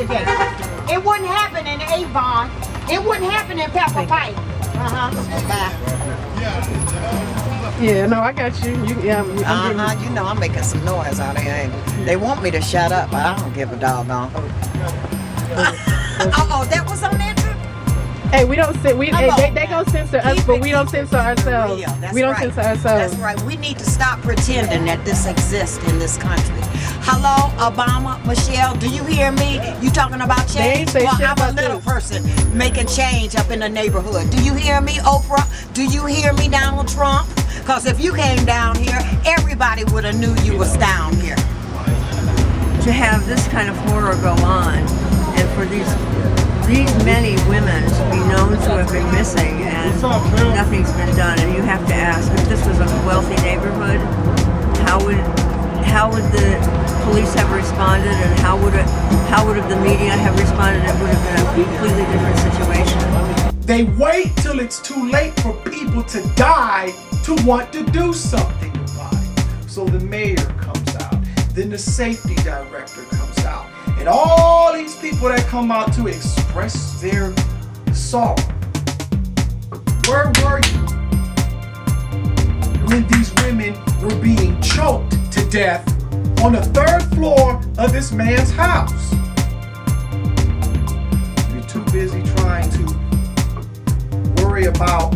today. It wouldn't happen in Avon. It wouldn't happen in Pepper Pike. Bye. Yeah, no, I got you. You know I'm making some noise out here. They want me to shut up, but I don't give a doggone. Oh, that was on that trip? Hey, we don't they gonna censor us, but we don't censor ourselves. We don't censor ourselves. That's right. We need to stop pretending that this exists in this country. Hello, Obama, Michelle, do you hear me? You talking about change? Well, I'm a little person making change up in the neighborhood. Do you hear me, Oprah? Do you hear me, Donald Trump? Because if you came down here, everybody would have knew you was down here. To have this kind of horror go on, and for these many women to be known to have been missing and nothing's been done, and you have to ask, if this was a wealthy neighborhood, how would the police have responded, and how would the media have responded? It would have been a completely different situation. They wait till it's too late for people to die to want to do something about it. So the mayor comes out, then the safety director comes out, and all these people that come out to express their sorrow. Where were you when these women were being choked to death on the 3rd floor of this man's house? You're too busy trying to worry about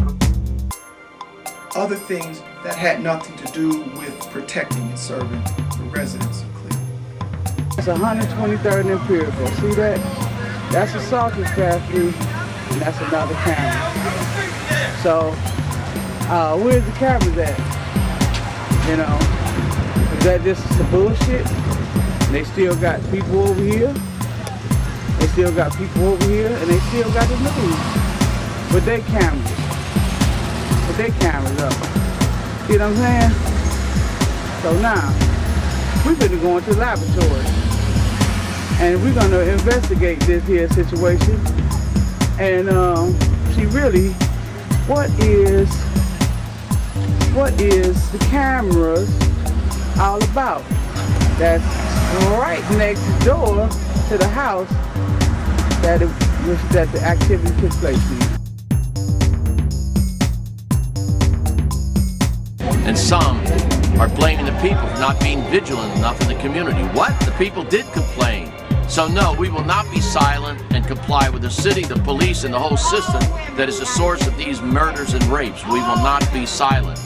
other things that had nothing to do with protecting and serving the residents of Cleveland. It's 123rd and Imperial. See that? That's a sausage factory, and that's another camera. So, where's the cameras at? You know, is that just some bullshit? They still got people over here. They still got people over here, and they still got the news. With their cameras. With their cameras up. You know what I'm saying? So now, we're gonna go into the laboratory. And we're gonna investigate this here situation. And see really what is the cameras all about. That's right next door to the house that the activity took place in. And some are blaming the people for not being vigilant enough in the community. What? The people did complain. So no, we will not be silent and comply with the city, the police, and the whole system that is the source of these murders and rapes. We will not be silent.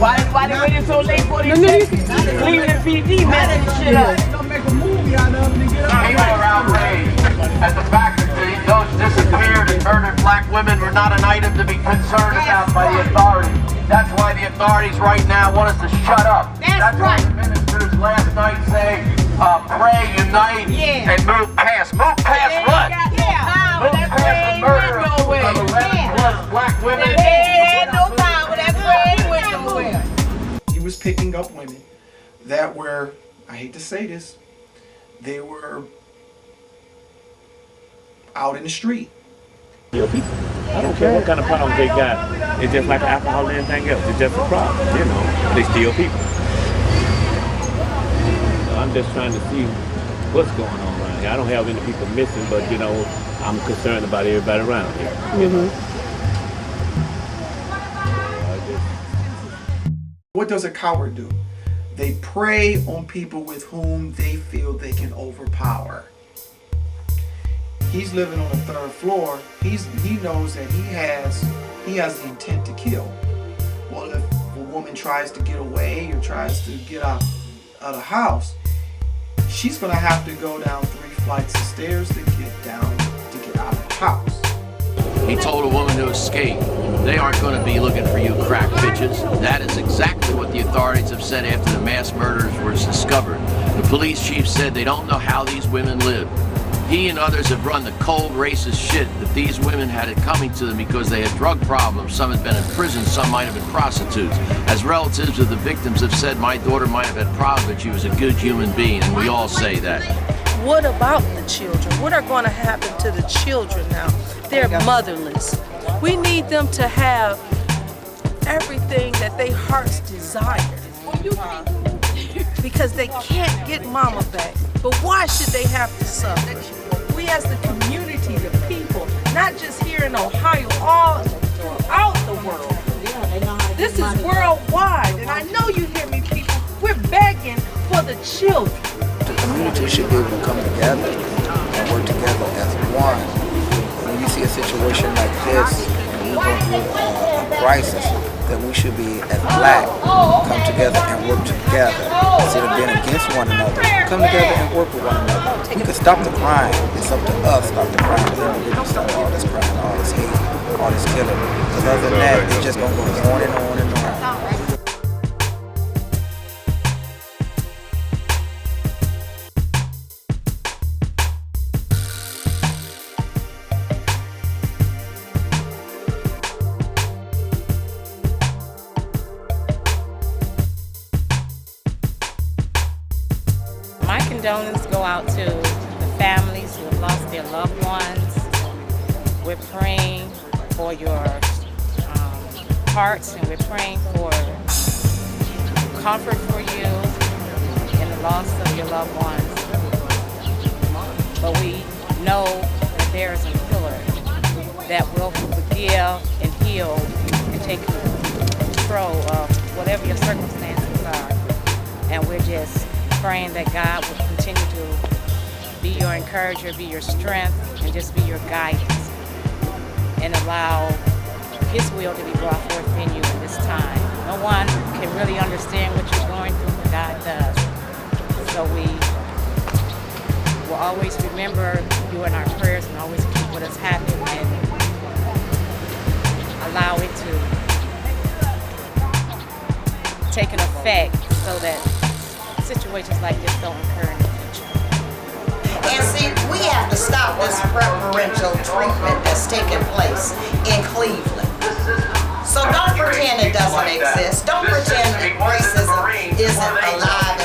Why they waiting so late for these Cleveland PD messing shit up? Don't make a movie out of them and get out. People are outraged at the fact that those disappeared and murdered black women were not an item to be concerned about by the authorities. That's why the authorities right now want us to shut up. That's right. Why the ministers last night say, pray, unite, and move past. Move past what? Move past the murder of 11+ black women. He was picking up women that were, I hate to say this, they were out in the street. Your people. I don't care what kind of problems they got. It's just like alcohol and anything else. It's just a problem, you know. They steal people. So I'm just trying to see what's going on around here. I don't have any people missing, but you know, I'm concerned about everybody around here. You know? What does a coward do? They prey on people with whom they feel they can overpower. He's living on the 3rd floor. He knows that he has the intent to kill. Well, if a woman tries to get away or tries to get out of the house, she's gonna have to go down 3 flights of stairs to get out of the house. He told a woman to escape. They aren't going to be looking for you crack bitches. That is exactly what the authorities have said after the mass murders were discovered. The police chief said they don't know how these women live. He and others have run the cold racist shit that these women had it coming to them because they had drug problems. Some had been in prison, some might have been prostitutes. As relatives of the victims have said, my daughter might have had problems, but she was a good human being, and we all say that. What about the children? What are going to happen to the children now? They're motherless. We need them to have everything that their hearts desire. because they can't get mama back. But why should they have to suffer? We as the community, the people, not just here in Ohio, all throughout the world. This is worldwide, and I know you hear me, people. We're begging for the children. The community should be able to come together and work together as one. When you see a situation like this, and we're going through a crisis, that we should be, as Black, come together and work together instead of being against one another. Come together and work with one another. We can stop the crime. It's up to us to stop the crime. We can stop all this crime, all this hate, all this killing. Because other than that, it's just going to go on and on and on. My condolences go out to the families who have lost their loved ones. We're praying for your hearts, and we're praying for comfort for you in the loss of your loved ones. But we know that there is a healer that will forgive and heal and take control of whatever your circumstances are. And we're just praying that God will continue to be your encourager, be your strength, and just be your guidance, and allow His will to be brought forth in you in this time. No one can really understand what you're going through, but God does. So we will always remember you in our prayers and always keep what has happened and allow it to take an effect so that situations like this don't occur in the future. And see, we have to stop this preferential treatment that's taking place in Cleveland. So don't pretend it doesn't exist. Don't pretend that racism isn't alive